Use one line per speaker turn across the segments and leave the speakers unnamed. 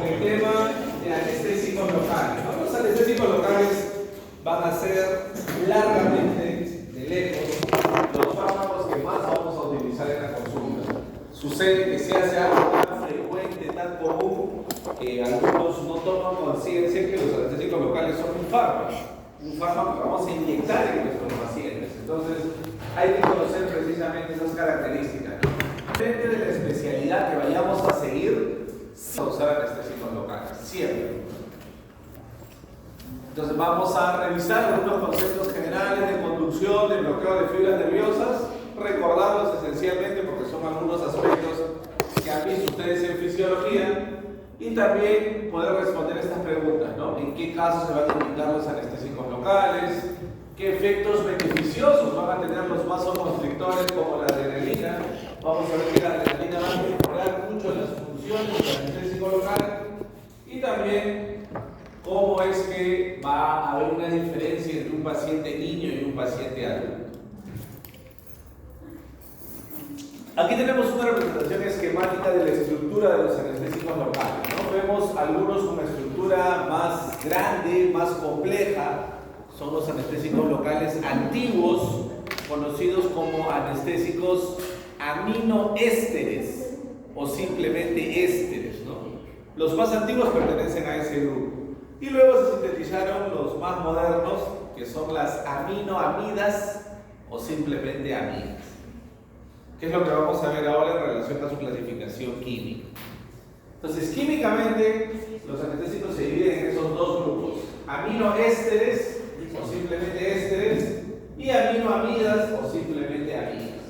el tema de anestésicos locales, ¿no? Los anestésicos locales van a ser largamente, de lejos, los fármacos que más vamos a utilizar en la consulta. Sucede que se hace algo tan frecuente, tan común, que algunos no toman conciencia que los anestésicos locales son un fármaco que vamos a inyectar en nuestros pacientes. Entonces, hay que conocer precisamente esas características, ¿no? Depende de la especialidad que vayamos a seguir, sí vamos a usar anestésicos locales, siempre. Entonces, vamos a revisar algunos conceptos generales de conducción, de bloqueo de fibras nerviosas, recordarlos esencialmente porque son algunos aspectos que han visto ustedes en fisiología, y también poder responder estas preguntas, ¿no? ¿En qué casos se van a indicar los anestésicos locales? ¿Qué efectos beneficiosos van a tener los vasoconstrictores como la adrenalina? Vamos a ver que la adrenalina va a mejorar mucho las funciones del anestésico local, y también cómo es que va a haber una diferencia entre un paciente niño y un paciente adulto. Aquí tenemos una representación esquemática de la estructura de los anestésicos locales, ¿no? Vemos algunos con una estructura más grande, más compleja. Son los anestésicos locales antiguos, conocidos como anestésicos aminoésteres o simplemente ésteres, ¿no? Los más antiguos pertenecen a ese grupo. Y luego se sintetizaron los más modernos, que son las aminoamidas o simplemente amidas. ¿Qué es lo que vamos a ver ahora en relación a su clasificación química? Entonces, químicamente, los anestésicos se dividen en esos dos grupos: aminoésteres o simplemente ésteres y aminoamidas o simplemente amidas.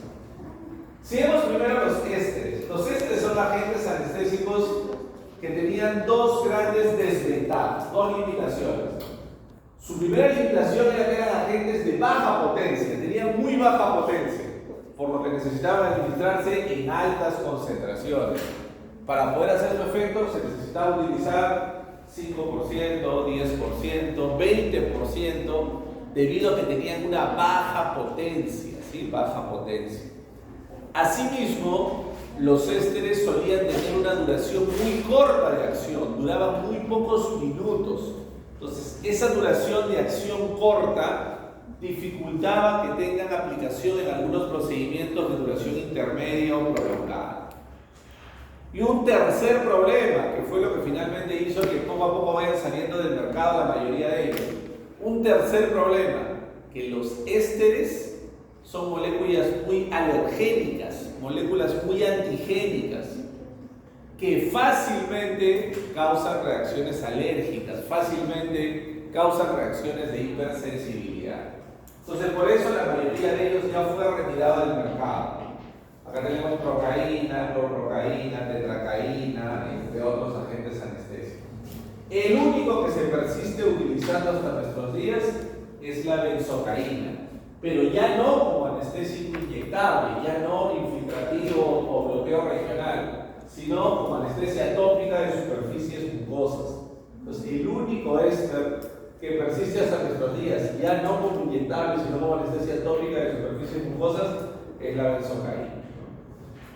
Si vemos primero los ésteres son agentes anestésicos que tenían dos grandes desventajas, dos limitaciones. Su primera limitación era que eran agentes de baja potencia, tenían muy baja potencia, por lo que necesitaban administrarse en altas concentraciones. Para poder hacer su efecto se necesitaba utilizar 5%, 10%, 20%, debido a que tenían una baja potencia, ¿sí? Baja potencia. Asimismo, los ésteres solían tener una duración muy corta de acción, duraban muy pocos minutos. Entonces, esa duración de acción corta dificultaba que tengan aplicación en algunos procedimientos de duración intermedia o prolongada. Y un tercer problema, que fue lo que finalmente hizo que poco a poco vayan saliendo del mercado la mayoría de ellos. Un tercer problema, que los ésteres son moléculas muy alergénicas, moléculas muy antigénicas, que fácilmente causan reacciones alérgicas, fácilmente causan reacciones de hipersensibilidad. Entonces, por eso la mayoría de ellos ya fue retirada del mercado. Acá tenemos procaína, clorprocaína, tetracaína, entre otros agentes anestésicos. El único que se persiste utilizando hasta nuestros días es la benzocaína, pero ya no como anestésico inyectable, ya no infiltrativo o bloqueo regional, sino como anestesia atópica de superficies mucosas. Entonces, el único éster que persiste hasta nuestros días, ya no como inyectable, sino como anestesia atópica de superficies mucosas, es la benzocaína.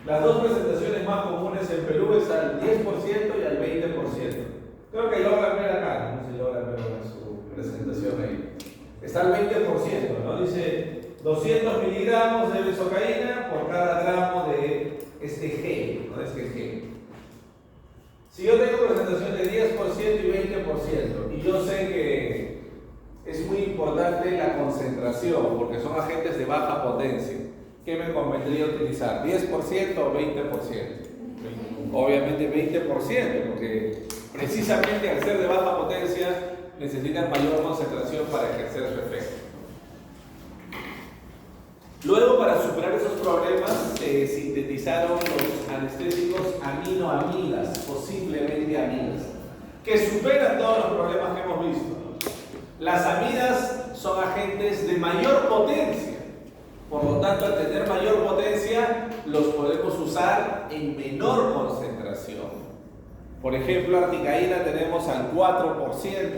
Las dos presentaciones más comunes en Perú es al 10% y al 20%. Creo que logran ver acá, no sé si logran ver en su presentación ahí. Está al 20%, ¿no? Dice 200 miligramos de benzocaína por cada gramo de este gel, ¿no? Este gel. Si yo tengo presentación de 10% y 20%, y yo sé que es muy importante la concentración, porque son agentes de baja potencia, ¿qué me convendría utilizar? ¿10% o 20%? Obviamente 20%, porque precisamente al ser de baja potencia necesitan mayor concentración para ejercer su efecto. Luego, para superar esos problemas, se sintetizaron los anestésicos aminoamidas o simplemente amidas, que superan todos los problemas que hemos visto, ¿no? Las amidas son agentes de mayor potencia, por lo tanto, al tener mayor potencia, los podemos usar en menor concentración. Por ejemplo, articaína tenemos al 4%,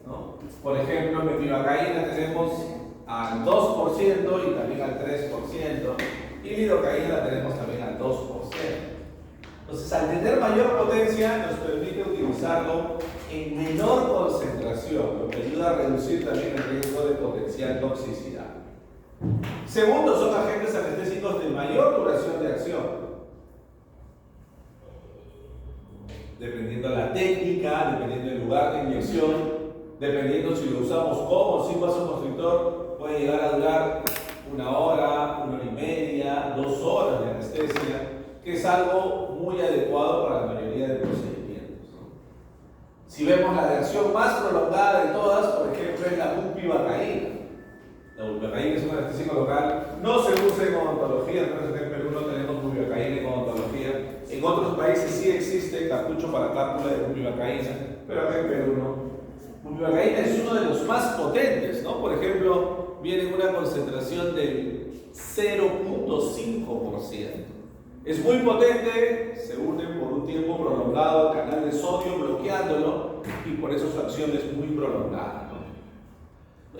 ¿no? Por ejemplo, mepivacaína tenemos al 2% y también al 3%, y lidocaína la tenemos también al 2%. Entonces, al tener mayor potencia, nos permite utilizar utilizarlo en menor concentración, lo que ayuda a reducir también el riesgo de potencial toxicidad. Segundo, son agentes anestésicos de mayor duración de acción. Dependiendo de la técnica, dependiendo del lugar de inyección, dependiendo si lo usamos con o sin vasoconstrictor, puede llegar a durar 1 hora, 1 hora y media, 2 horas de anestesia, que es algo muy adecuado para la mayoría de procedimientos, ¿no? Si vemos la acción más prolongada de todas, por ejemplo, es la bupivacaína. La bupivacaína es un anestésico local, no se usa en odontología, entonces en Perú no tenemos bupivacaína en odontología. En otros países sí existe cartucho para cápsula de bupivacaína, pero acá en Perú no. Bupivacaína es uno de los más potentes, ¿no? Por ejemplo, viene en una concentración del 0.5%. Es muy potente, se une por un tiempo prolongado al canal de sodio bloqueándolo y por eso su acción es muy prolongada, ¿no?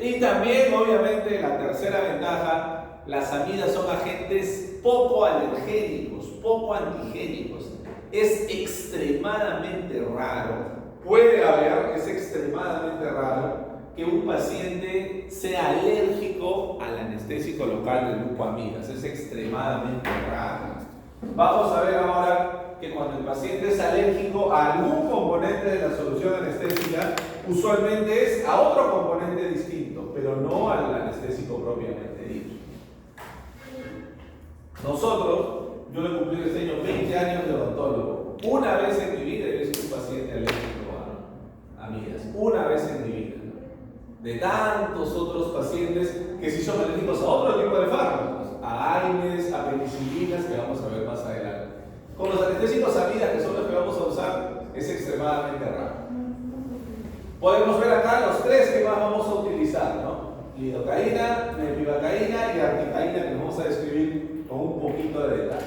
Y también, obviamente, la tercera ventaja, las amidas son agentes poco alergénicos, poco antigénicos. Es extremadamente raro, puede haber, es extremadamente raro que un paciente sea alérgico al anestésico local de bucoamidas. Es extremadamente raro. Vamos a ver ahora que cuando el paciente es alérgico a algún componente de la solución anestésica, usualmente es a otro componente distinto, pero no al anestésico propiamente dicho. Nosotros, yo le cumplí este año 20 años de odontólogo. Una vez en mi vida he visto un paciente alérgico a amidas. Una vez en mi vida. De tantos otros pacientes que sí son alérgicos a otro tipo de fármacos, a AINES, a penicilinas, que vamos a ver más adelante. Con los anestésicos amidas, que son los que vamos a usar, es extremadamente raro. Podemos ver acá los 3 que más vamos a utilizar, ¿no? Lidocaína, mepivacaína y articaína, que vamos a describir con un poquito de detalle.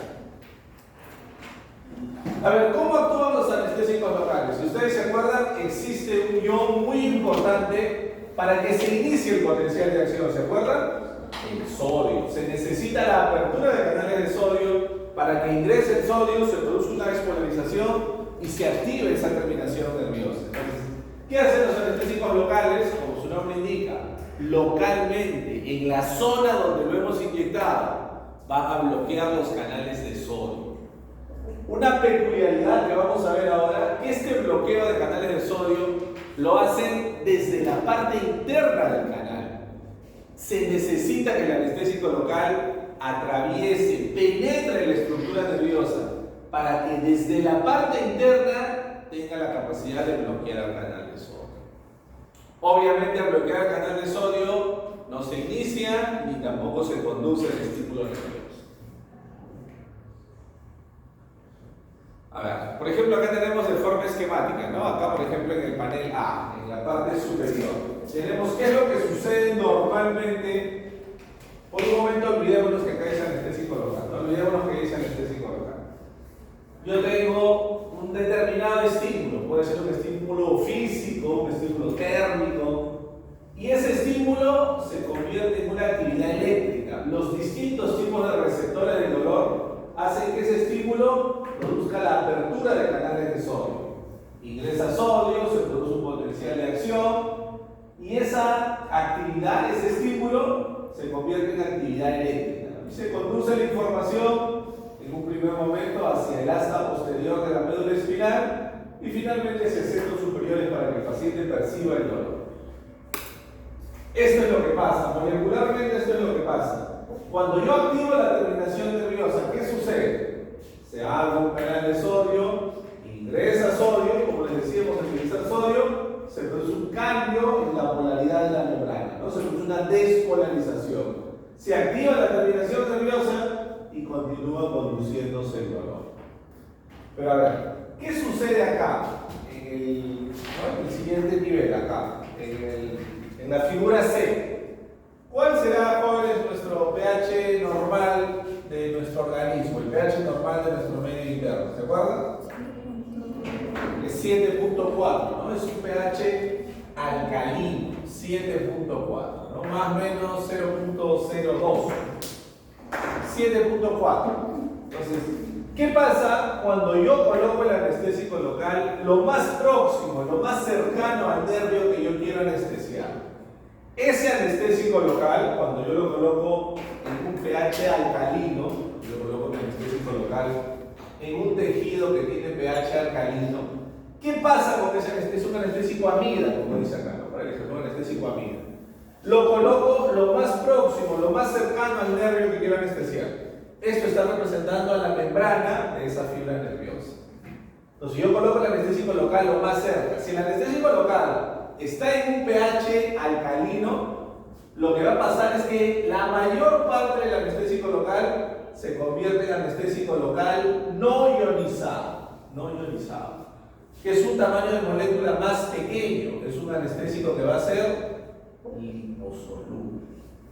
A ver, ¿cómo actúan los anestésicos locales? Si ustedes se acuerdan, existe un ion muy importante para que se inicie el potencial de acción. ¿Se acuerdan? El sodio. Se necesita la apertura de canales de sodio para que ingrese el sodio, se produzca una despolarización y se active esa terminación nerviosa. Entonces, ¿qué hacen los anestésicos locales? Como su nombre indica, localmente, en la zona donde lo hemos inyectado, van a bloquear los canales de sodio. Una peculiaridad que vamos a ver ahora, que este bloqueo de canales de sodio lo hacen desde la parte interna del canal. Se necesita que el anestésico local atraviese, penetre la estructura nerviosa para que desde la parte interna tenga la capacidad de bloquear el canal de sodio. Obviamente, al bloquear el canal de sodio no se inicia ni tampoco se conduce el estímulo nervioso. A ver, por ejemplo, acá tenemos de forma esquemática, ¿no? Acá, por ejemplo, en el panel A, en la parte superior, tenemos qué es lo que sucede normalmente. Por un momento olvidémonos que acá dice anestésico local, no olvidémonos que dice anestésico local. Yo tengo un determinado estímulo, puede ser un estímulo físico, un estímulo térmico, y ese estímulo se convierte en una actividad eléctrica. Los distintos tipos de receptores del dolor hacen que ese estímulo produzca la apertura de canales de sodio. Ingresa sodio, se produce un potencial de acción y esa actividad, ese estímulo, se convierte en actividad eléctrica. Y se conduce la información en un primer momento hacia el asta posterior de la médula espinal y finalmente hacia centros superiores para que el paciente perciba el dolor. Esto es lo que pasa, molecularmente esto es lo que pasa. Cuando yo activo la terminación nerviosa, ¿qué sucede? Se abre un canal de sodio, ingresa sodio, como les decíamos, al utilizar sodio, se produce un cambio en la polaridad de la membrana, ¿no? Se produce una despolarización. Se activa la terminación nerviosa y continúa conduciéndose el dolor. Pero a ver, ¿qué sucede acá? En el siguiente nivel, acá, en la figura C. ¿Cuál será, jóvenes, nuestro pH normal de nuestro organismo? El pH normal de nuestro medio interno, ¿se acuerdan? Es 7.4, ¿no? Es un pH alcalino, 7.4, ¿no? Más o menos 0.02. 7.4. Entonces, ¿Qué pasa cuando yo coloco el anestésico local lo más próximo, lo más cercano al nervio que yo quiero anestesiar? Ese anestésico local, cuando yo lo coloco en un pH alcalino, yo coloco el anestésico local en un tejido que tiene pH alcalino, ¿qué pasa con ese anestésico? Es un anestésico amida, como dice acá, ¿no? Para que se ponga anestésico amida. Lo coloco lo más próximo, lo más cercano al nervio que quiero anestesiar. Esto está representando a la membrana de esa fibra nerviosa. Entonces yo coloco el anestésico local lo más cerca. Si el anestésico local está en un pH alcalino, lo que va a pasar es que la mayor parte del anestésico local se convierte en anestésico local no ionizado. No ionizado. Que es un tamaño de molécula más pequeño. Es un anestésico que va a ser liposoluble.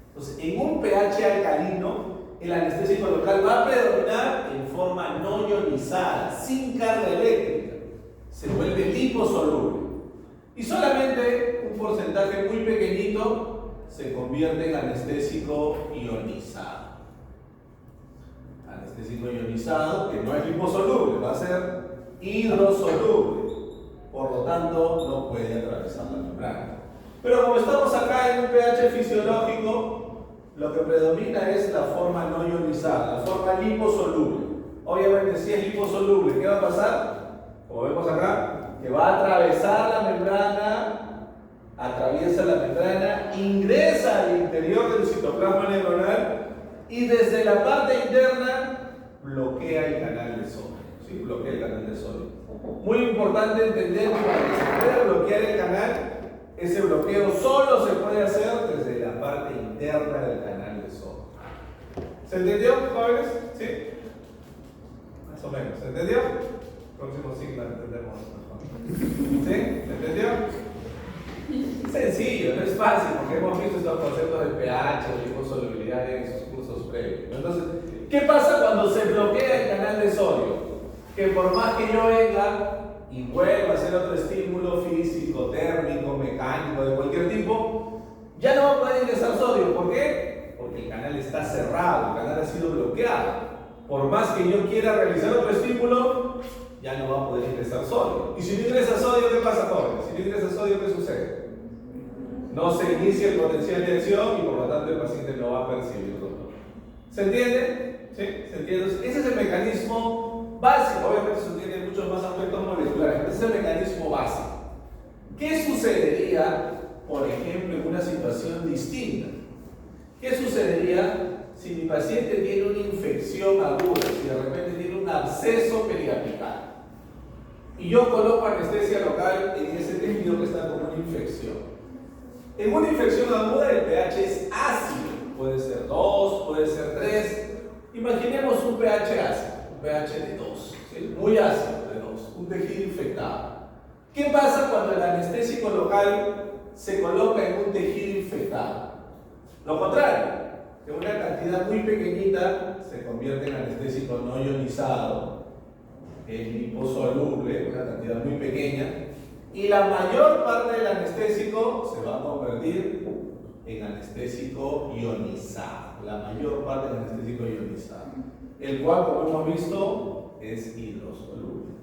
Entonces, en un pH alcalino, el anestésico local va a predominar en forma no ionizada, sin carga eléctrica. Se vuelve liposoluble. Y solamente un porcentaje muy pequeñito se convierte en anestésico ionizado. Anestésico ionizado que no es liposoluble, va a ser hidrosoluble. Por lo tanto, no puede atravesar la membrana. Pero como estamos acá en un pH fisiológico, lo que predomina es la forma no ionizada, la forma liposoluble. Obviamente, si es liposoluble, ¿qué va a pasar? Como vemos acá, que va a atravesar la membrana, atraviesa la membrana, ingresa al interior del citoplasma neuronal y desde la parte interna bloquea el canal de sodio. ¿Sí? Bloquea el canal de sodio. Muy importante entender que para que se pueda bloquear el canal, ese bloqueo solo se puede hacer desde la parte interna del canal de sodio. ¿Se entendió, jóvenes? ¿Sí? Más o menos. ¿Se entendió? Próximo signo entendemos mejor. ¿Sí? ¿Se entendió? Sencillo, no es fácil, porque hemos visto estos conceptos de pH, de liposolubilidad en esos cursos previos. Entonces, ¿qué pasa cuando se bloquea el canal de sodio? Que por más que yo venga y vuelva a hacer otro estímulo físico, térmico, mecánico, de cualquier tipo, ya no va a poder ingresar sodio. ¿Por qué? Porque el canal está cerrado, el canal ha sido bloqueado. Por más que yo quiera realizar otro estímulo, ya no va a poder ingresar sodio. Y si no ingresa sodio, ¿qué pasa, jóvenes? Si no ingresa sodio, ¿qué sucede? No se inicia el potencial de acción y por lo tanto el paciente no va a percibir dolor. ¿Se entiende? ¿Sí? ¿Se entiende? Ese es el mecanismo básico. Obviamente eso tiene muchos más aspectos moleculares, pero ese es el mecanismo básico. ¿Qué sucedería, por ejemplo, en una situación distinta? ¿Qué sucedería si mi paciente tiene una infección aguda, si de repente tiene un absceso periapical? Y yo coloco anestesia local en ese tejido que está con una infección. En una infección aguda el pH es ácido, puede ser 2, puede ser 3. Imaginemos un pH ácido, un pH de 2, ¿sí? Muy ácido de 2, un tejido infectado. ¿Qué pasa cuando el anestésico local se coloca en un tejido infectado? Lo contrario, que una cantidad muy pequeñita se convierte en anestésico no ionizado, es liposoluble, una cantidad muy pequeña, y la mayor parte del anestésico se va a convertir en anestésico ionizado, la mayor parte del anestésico ionizado, el cual, como hemos visto, es hidrosoluble.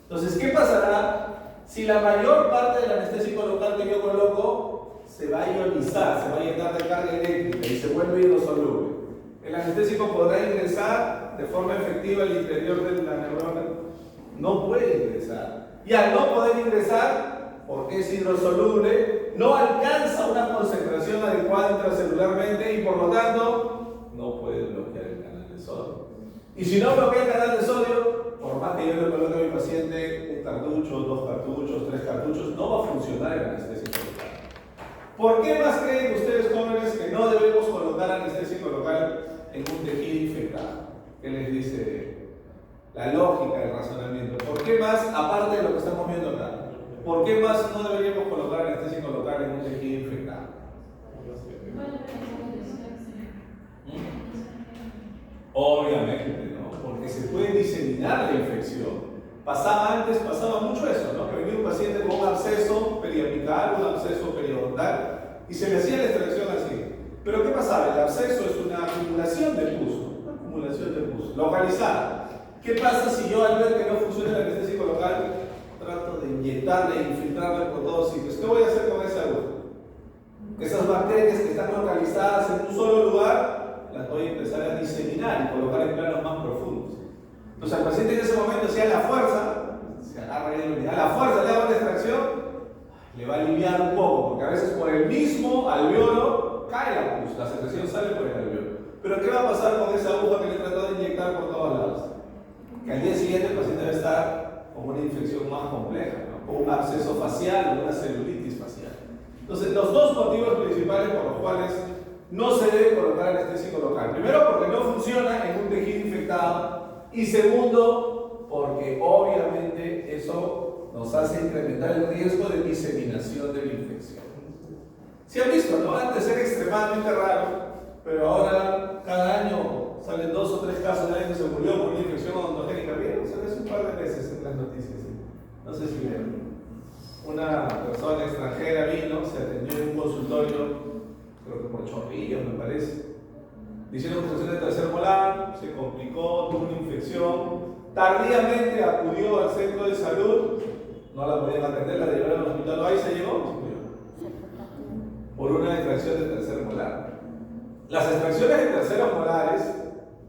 Entonces, ¿qué pasará si la mayor parte del anestésico local que yo coloco se va a ionizar, se va a llenar de carga eléctrica y se vuelve hidrosoluble? ¿El anestésico podrá ingresar de forma efectiva al interior de la neurona? No puede ingresar. Y al no poder ingresar, porque es hidrosoluble, no alcanza una concentración adecuada intracelularmente y por lo tanto no puede bloquear el canal de sodio. Y si no bloquea el canal de sodio, por más que yo le coloque a mi paciente un cartucho, 2 cartuchos, 3 cartuchos, no va a funcionar el anestésico local. ¿Por qué más creen ustedes, jóvenes, que no debemos colocar anestésico local en un tejido infectado? ¿Qué les dice la lógica del razonamiento? ¿Por qué más, aparte de lo que estamos viendo acá, por qué más no deberíamos colocar anestésico local en un tejido infectado? Obviamente, ¿no? Porque se puede diseminar la infección. Pasaba mucho eso, ¿no? Que venía un paciente con un absceso periapical, un absceso periodontal, y se le hacía la extracción así. Pero ¿qué pasaba? El absceso es una acumulación de pus, una estimulación del pulso. Localizada. ¿Qué pasa si yo al ver que no funciona el anestésico local trato de inyectarle e infiltrarle por todos sitios? ¿Qué voy a hacer con esa aguja? Esas bacterias que están localizadas en un solo lugar, las voy a empezar a diseminar y colocar en planos más profundos. Entonces al paciente en ese momento, si a la fuerza, se agarra bien, a la fuerza le hago la extracción, le va a aliviar un poco, porque a veces por el mismo alveolo cae la pus, la secreción sale por el alveolo. Pero ¿qué va a pasar con esa aguja que le he tratado de inyectar por todos lados? Que al día siguiente el paciente va a estar con una infección más compleja, ¿no? O un absceso facial o una celulitis facial. Entonces, los dos motivos principales por los cuales no se debe colocar anestésico local. Primero, porque no funciona en un tejido infectado. Y segundo, porque obviamente eso nos hace incrementar el riesgo de diseminación de la infección. Si han visto, ¿no? Antes era extremadamente raro, pero ahora cada año salen 2 o 3 casos de alguien que se murió por una infección odontogénica. ¿Vieron? Se ve un par de veces en las noticias. ¿Sí? No sé si vieron. Una persona extranjera vino, se atendió en un consultorio, creo que por Chorrillos me parece. Le hicieron extracción de tercer molar, se complicó, tuvo una infección. Tardíamente acudió al centro de salud, no la podían atender, la llevaron al hospital, ahí se llegó, se murió. Por una extracción de tercer molar. Las extracciones de terceros molares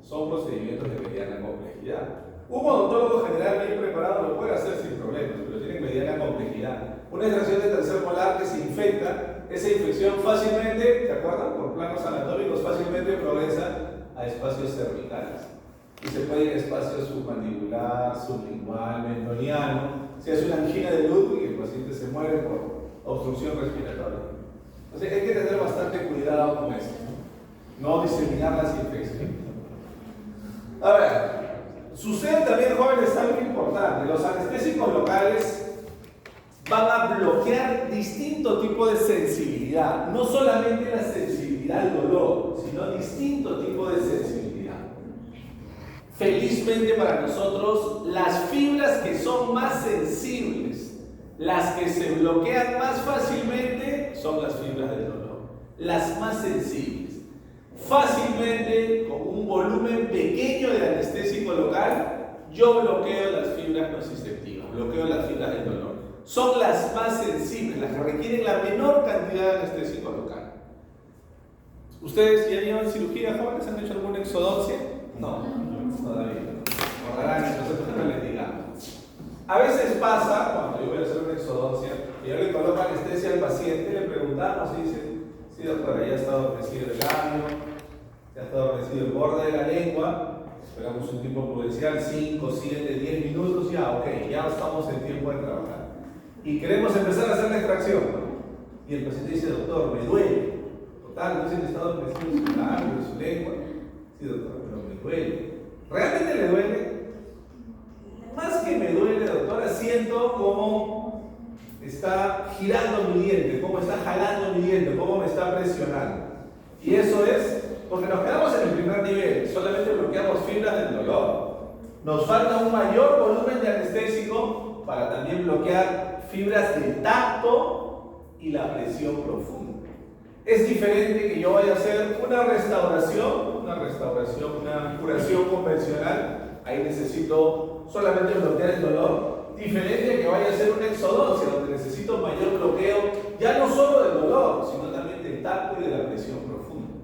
son procedimientos de mediana complejidad. Un odontólogo general bien preparado lo puede hacer sin problemas, pero tiene mediana complejidad. Una extracción de tercer molar que se infecta, esa infección fácilmente, ¿se acuerdan? Por planos anatómicos, fácilmente progresa a espacios cervicales. Y se puede ir a espacios submandibular, sublingual, mendoniano. Se hace una angina de Ludwig y el paciente se muere por obstrucción respiratoria. Entonces hay que tener bastante cuidado con eso. No diseminar las infecciones. A ver. Sucede también, jóvenes, algo importante. Los anestésicos locales van a bloquear distinto tipo de sensibilidad. No solamente la sensibilidad al dolor, sino distinto tipo de sensibilidad. Felizmente para nosotros, las fibras que son más sensibles, las que se bloquean más fácilmente, son las fibras del dolor. Las más sensibles. Fácilmente, con un volumen pequeño de anestésico local, yo bloqueo las fibras nociceptivas, bloqueo las fibras del dolor. Son las más sensibles, las que requieren la menor cantidad de anestésico local. ¿Ustedes ya llevan cirugía, jóvenes? ¿Han hecho alguna exodoncia? No, todavía no. Ojalá que nosotros no les digamos. A veces pasa, cuando yo voy a hacer una exodoncia, y yo le coloco anestesia al paciente, le preguntamos y dice: sí, doctora, ya está adormecido el labio, ya está adormecido el borde de la lengua, esperamos un tiempo prudencial, 5, 7, 10 minutos, ya, ok, ya estamos en tiempo de trabajar. Y queremos empezar a hacer la extracción, ¿no? Y el paciente dice: doctor, me duele. Total, no sé si está adormecido en su labio, en su lengua. Sí, doctor, pero me duele. ¿Realmente le duele? Más que me duele, doctora, siento como está girando mi diente, cómo está jalando mi diente, cómo me está presionando. Y eso es porque nos quedamos en el primer nivel, solamente bloqueamos fibras del dolor. Nos falta un mayor volumen de anestésico para también bloquear fibras del tacto y la presión profunda. Es diferente que yo vaya a hacer una restauración, una curación convencional, ahí necesito solamente bloquear el dolor. Diferente a que vaya a hacer una exodoncia, donde necesito mayor bloqueo, ya no solo del dolor, sino también del tacto y de la presión profunda.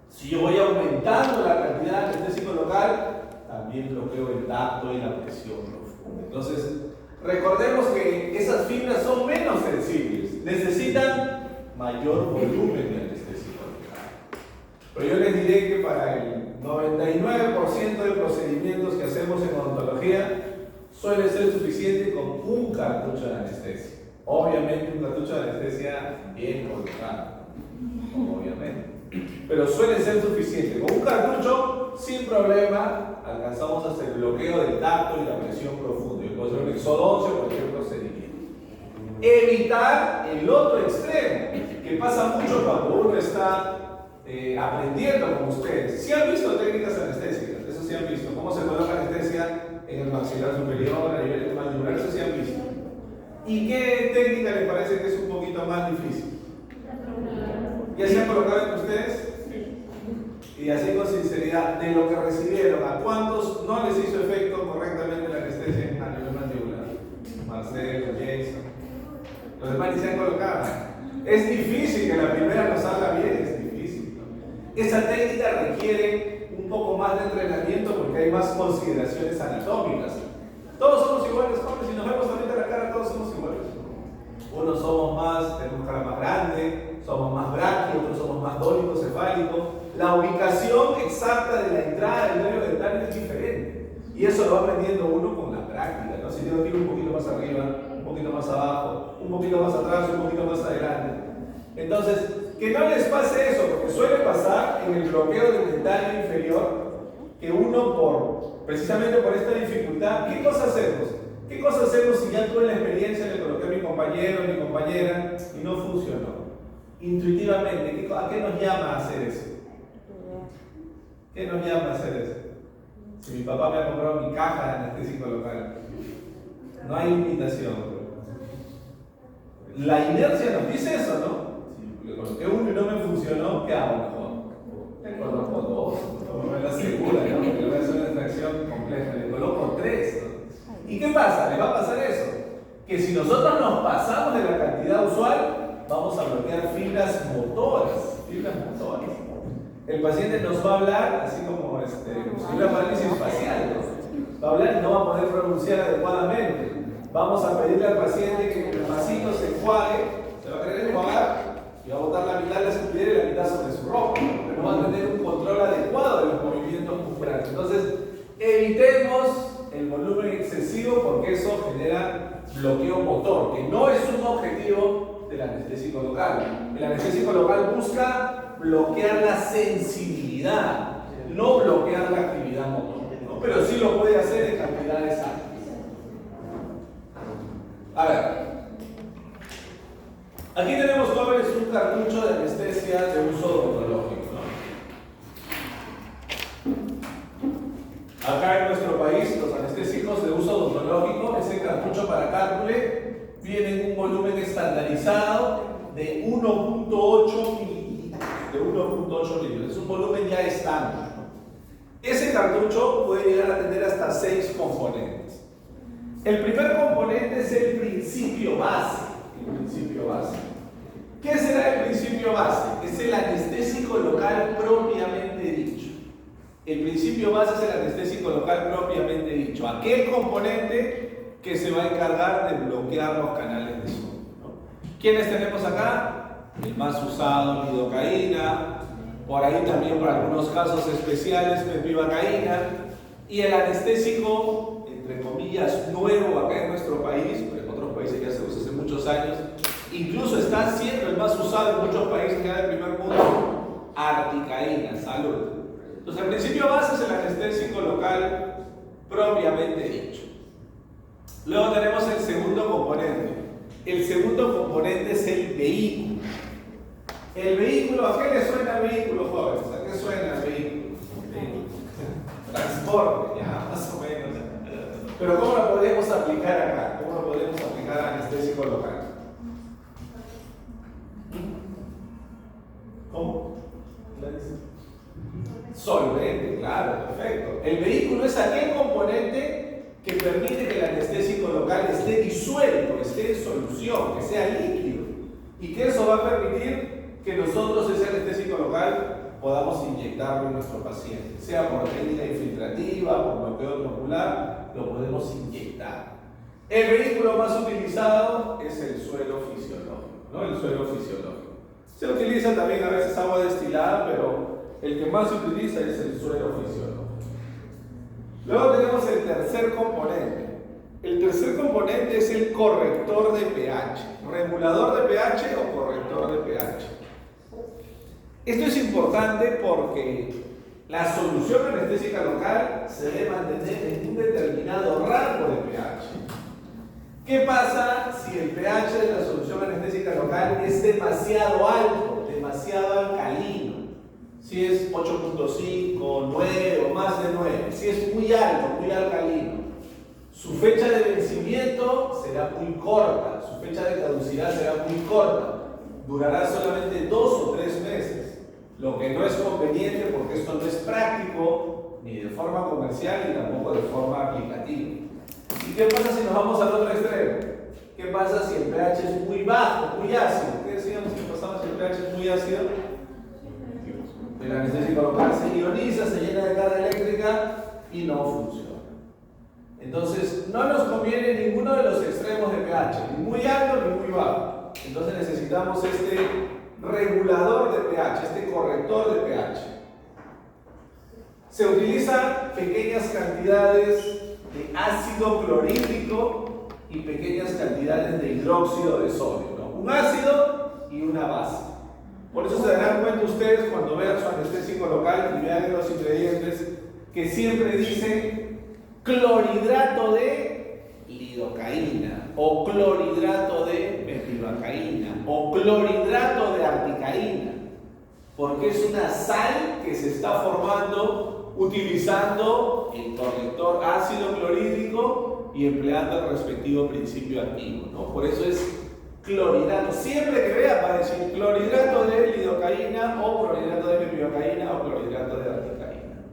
Si yo voy aumentando la cantidad de anestésico local, también bloqueo el tacto y la presión profunda. Entonces, recordemos que esas fibras son menos sensibles, necesitan mayor volumen de anestésico local. Pero yo les diré que para el 99% de procedimientos que hacemos en odontología, suele ser suficiente con un cartucho de anestesia. Obviamente un cartucho de anestesia bien colocado, obviamente. Pero suele ser suficiente. Con un cartucho, sin problema, alcanzamos hasta el bloqueo del tacto y la presión profunda. Y puede ser un exodoncia o cualquier procedimiento. Evitar el otro extremo, que pasa mucho cuando uno está aprendiendo con ustedes. Si han visto técnicas anestésicas, eso sí han visto. Cómo se coloca anestesia en el maxilar superior, a nivel mandibular, eso sí han visto. ¿Y qué técnica les parece que es un poquito más difícil? ¿Ya se han colocado entre ustedes? y así con sinceridad, de lo que recibieron, ¿a cuántos no les hizo efecto correctamente la anestesia a nivel mandibular? Marcelo, Jason, los demás ni se han colocado. Es difícil que la primera nos salga bien, es difícil, ¿no? Esa técnica requiere un poco más de entrenamiento porque hay más consideraciones anatómicas. Todos somos iguales, jóvenes, si nos vemos ahorita la cara, todos somos iguales. Unos somos más, tenemos cara más grande, somos más bráquicos, otros somos más dólicos, cefálicos. La ubicación exacta de la entrada del nervio dental es diferente. Y eso lo va aprendiendo uno con la práctica, ¿no? Si tengo que ir un poquito más arriba, un poquito más abajo, un poquito más atrás, un poquito más adelante. Entonces, que no les pase eso, porque suele pasar en el bloqueo del dentario inferior, que uno precisamente por esta dificultad, ¿qué cosa hacemos? ¿Qué cosa hacemos si ya tuve la experiencia, le coloqué a mi compañero, a mi compañera y no funcionó? Intuitivamente, ¿a qué nos llama a hacer eso? ¿Qué nos llama a hacer eso? Si mi papá me ha comprado mi caja de anestésico local, no hay invitación. La inercia nos dice eso, ¿no? Si le coloqué uno y no me funcionó, ¿qué hago mejor? Le coloco dos, no me la asegura, ¿no? Porque le voy a hacer una extracción compleja, le coloco tres, ¿no? ¿Y qué pasa? Le va a pasar eso, que si nosotros nos pasamos de la cantidad usual, vamos a bloquear fibras motoras. El paciente nos va a hablar, así como si hubiera parálisis facial, ¿no? Va a hablar y no va a poder pronunciar adecuadamente. Vamos a pedirle al paciente que el vasito se enjuague, se va a querer enjuagar y va a botar la mitad de la superior y la mitad sobre su ropa, pero no va a tener un control adecuado de los movimientos musculares. Entonces, evitemos el volumen excesivo porque eso genera bloqueo motor, que no es un objetivo del anestésico local. El anestésico local busca bloquear la sensibilidad, no bloquear la actividad motor, ¿no? Pero sí lo puede hacer en cantidades altas. A ver, aquí tenemos, jóvenes, un cartucho de anestesia de uso odontológico, ¿no? Acá en nuestro país, los anestésicos de uso odontológico, ese cartucho para cárpule viene en un volumen estandarizado de 1.8 mililitros. De 1.8 mililitros. Es un volumen ya estándar, ¿no? Ese cartucho puede llegar a tener hasta 6 componentes. El primer componente es el principio base. El principio base. ¿Qué será el principio base? Es el anestésico local propiamente dicho. El principio base es el anestésico local propiamente dicho. Aquel componente que se va a encargar de bloquear los canales de sonido, ¿no? ¿Quiénes tenemos acá? El más usado, lidocaína. Por ahí también, para algunos casos especiales, mepivacaína. Y el anestésico, entre comillas, nuevo acá en nuestro país, pero en otros países ya se usa hace muchos años, incluso está siendo el más usado en muchos países ya del primer mundo, articaína. Salud. Entonces, el principio base es el anestésico local propiamente dicho. Luego tenemos el segundo componente. El segundo componente es el vehículo. El vehículo, ¿a qué le suena el vehículo, jóvenes? ¿A qué suena el vehículo? Transporte, ya, más o menos. Pero ¿cómo lo podemos aplicar acá? ¿Cómo lo podemos aplicar al anestésico local? ¿Cómo? Solvente, claro, perfecto. El vehículo es aquel componente que permite que el anestésico local esté disuelto, esté en solución, que sea líquido. Y que eso va a permitir que nosotros ese anestésico local podamos inyectarlo en nuestro paciente. Sea por técnica infiltrativa, por bloqueo ocular, lo podemos inyectar. El vehículo más utilizado es el suero fisiológico, ¿no? El suero fisiológico. Se utiliza también a veces agua destilada, pero el que más se utiliza es el suero fisiológico. Luego tenemos el tercer componente. El tercer componente es el corrector de pH. ¿Regulador de pH o corrector de pH? Esto es importante porque la solución anestésica local se debe mantener en un determinado rango de pH. ¿Qué pasa si el pH de la solución anestésica local es demasiado alto, demasiado alcalino? Si es 8.5, 9 o más de 9, si es muy alto, muy alcalino, su fecha de vencimiento será muy corta, su fecha de caducidad será muy corta, durará solamente 2 o 3 meses. Lo que no es conveniente porque esto no es práctico ni de forma comercial ni tampoco de forma aplicativa. ¿Y qué pasa si nos vamos al otro extremo? ¿Qué pasa si el pH es muy bajo, muy ácido? ¿Qué decíamos que pasaba si el pH es muy ácido? El anestésico local se ioniza, se llena de carga eléctrica y no funciona. Entonces, no nos conviene ninguno de los extremos de pH, ni muy alto ni muy bajo. Entonces necesitamos este regulador de pH, este corrector de pH. Se utilizan pequeñas cantidades de ácido clorhídrico y pequeñas cantidades de hidróxido de sodio, ¿no? Un ácido y una base. Por eso se darán cuenta ustedes cuando vean su anestésico local y vean los ingredientes que siempre dicen clorhidrato de lidocaína o clorhidrato de metilvacaína o clorhidrato de articaína, porque es una sal que se está formando utilizando el corrector ácido clorhídrico y empleando el respectivo principio activo, ¿no? Por eso es clorhidrato. Siempre que vea va a decir clorhidrato de lidocaína o clorhidrato de metilvacaína o clorhidrato de articaína.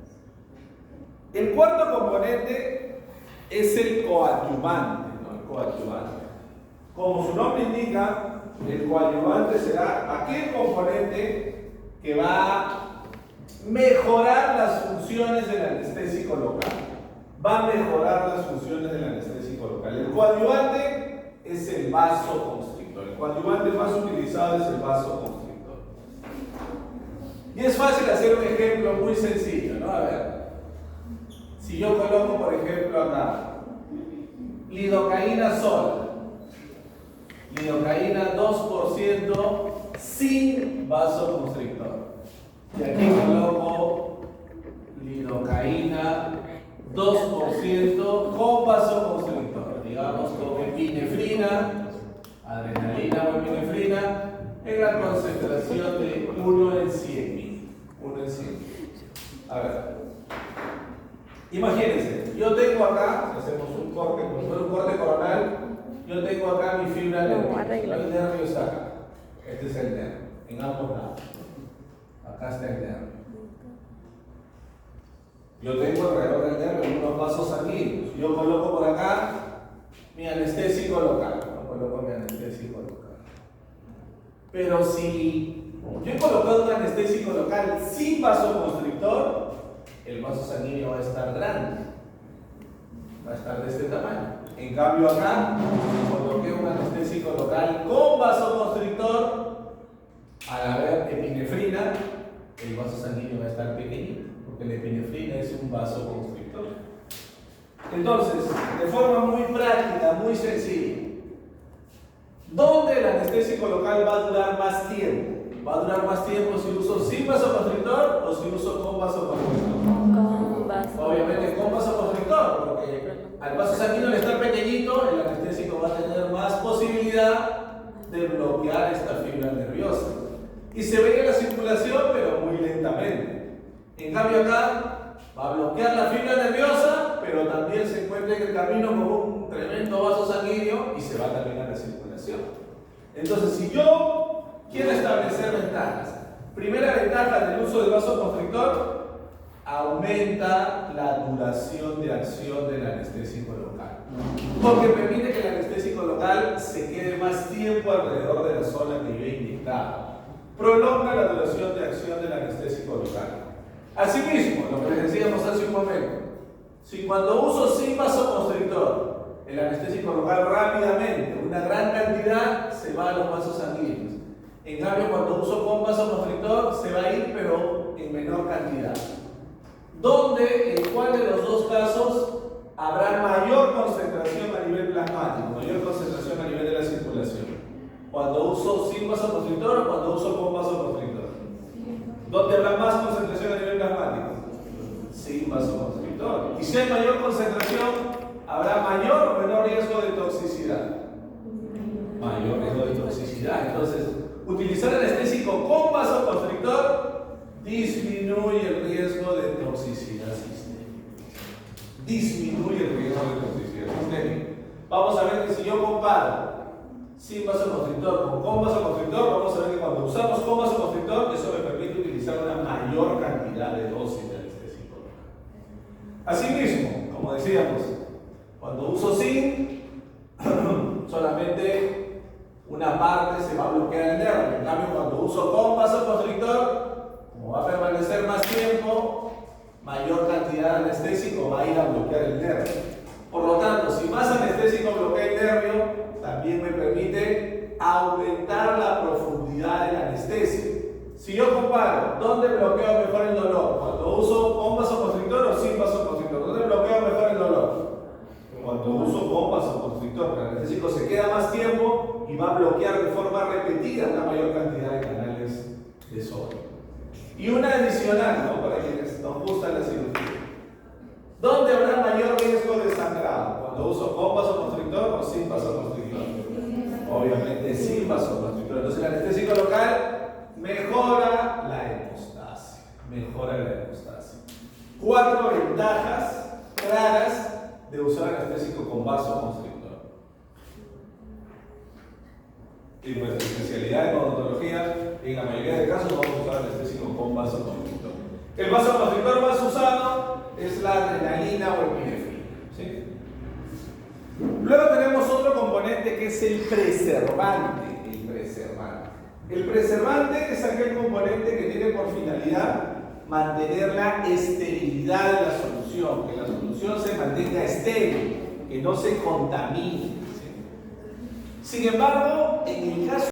El cuarto componente es el coadyuvante, ¿no? El coadyuvante. Como su nombre indica, el coadyuvante será aquel componente que va a mejorar las funciones del anestésico local. Va a mejorar las funciones del anestésico local. El coadyuvante es el vasoconstrictor. El coadyuvante más utilizado es el vasoconstrictor. Y es fácil hacer un ejemplo muy sencillo, ¿no? A ver. Si yo coloco, por ejemplo, acá, lidocaína sola, lidocaína 2% sin vasoconstrictor. Y aquí coloco lidocaína 2% con vasoconstrictor, digamos con epinefrina, adrenalina o epinefrina, en la concentración de 1 en 100.000. 1 en 100.000. A ver. Imagínense, yo tengo acá, hacemos un corte, como si fuera un corte coronal, yo tengo acá mi fibra nerviosa. El nervio está acá. Este es el nervio, en ambos lados. Acá está el nervio. Yo tengo alrededor del nervio unos vasos sanguíneos. Yo coloco por acá mi anestésico local. Yo coloco mi anestésico local. Pero si yo he colocado un anestésico local sin vasoconstrictor, el vaso sanguíneo va a estar grande, va a estar de este tamaño. En cambio acá, coloqué un anestésico local con vasoconstrictor, al haber epinefrina, el vaso sanguíneo va a estar pequeñito, porque la epinefrina es un vasoconstrictor. Entonces, de forma muy práctica, muy sencilla, ¿dónde el anestésico local va a durar más tiempo? ¿Va a durar más tiempo si uso sin vasoconstrictor o si uso con vasoconstrictor? Obviamente con vasoconstrictor, porque al vaso sanguíneo al estar pequeñito, el anestésico va a tener más posibilidad de bloquear esta fibra nerviosa. Y se ve en la circulación, pero muy lentamente. En cambio acá, va a bloquear la fibra nerviosa, pero también se encuentra en el camino con un tremendo vaso sanguíneo y se va a terminar la circulación. Entonces, si yo quiero establecer ventajas, primera ventaja del uso del vasoconstrictor, aumenta la duración de acción del anestésico local, porque permite que el anestésico local se quede más tiempo alrededor de la zona que yo he inyectado. Prolonga la duración de acción del anestésico local. Asimismo, lo que les decíamos hace un momento, si cuando uso sin vasoconstrictor, el anestésico local rápidamente, una gran cantidad, se va a los vasos sanguíneos. En cambio, cuando uso con vasoconstrictor, se va a ir, pero en menor cantidad. ¿Dónde, en cuál de los dos casos habrá mayor concentración a nivel plasmático, mayor concentración a nivel de la circulación? ¿Cuando uso sin vasoconstrictor o cuando uso con vasoconstrictor? ¿Dónde habrá más concentración a nivel plasmático? Sin vasoconstrictor. Y si hay mayor concentración, ¿habrá mayor o menor riesgo de toxicidad? Mayor riesgo de toxicidad. Entonces, utilizar anestésico con vasoconstrictor disminuye el riesgo de toxicidad sistémica. Disminuye el riesgo de toxicidad sistémica. Vamos a ver que si yo comparo sin vasoconstrictor, con vasoconstrictor, vamos a ver que cuando usamos con vasoconstrictor, eso me permite utilizar una mayor cantidad de dosis de anestésico local. Asimismo, como decíamos, cuando uso sin, solamente una parte se va a bloquear el nervio. En cambio, cuando uso con vasoconstrictor, como va a permanecer más tiempo, mayor cantidad de anestésico va a ir a bloquear el nervio. Por lo tanto, si más anestésico bloquea el nervio, también me permite aumentar la profundidad del anestesia. Si yo comparo, ¿dónde bloqueo mejor el dolor? ¿Cuando uso con vasoconstrictor o sin vasoconstrictor? ¿Dónde bloqueo mejor el dolor? Cuando uso con vasoconstrictor, porque el anestésico se queda más tiempo y va a bloquear de forma repetida una mayor cantidad de canales de sodio. Y una adicional, ¿no? Para quienes nos gusta la cirugía. ¿Dónde habrá mayor riesgo de sangrado? ¿Cuando uso con vasoconstrictor o sin vasoconstrictor? Obviamente sin vasoconstrictor. Entonces el anestésico local mejora la hemostasia. Mejora la hemostasia. 4 ventajas claras de usar anestésico con vasoconstrictor. En nuestra especialidad en odontología, en la mayoría de casos vamos a usar anestésico con vasoconstrictor. El vasoconstrictor más usado es la adrenalina o epinefrina, ¿sí? Luego tenemos otro componente que es el preservante. El preservante es aquel componente que tiene por finalidad mantener la esterilidad de la solución, que la solución se mantenga estéril, que no se contamine, ¿sí? Sin embargo, en el caso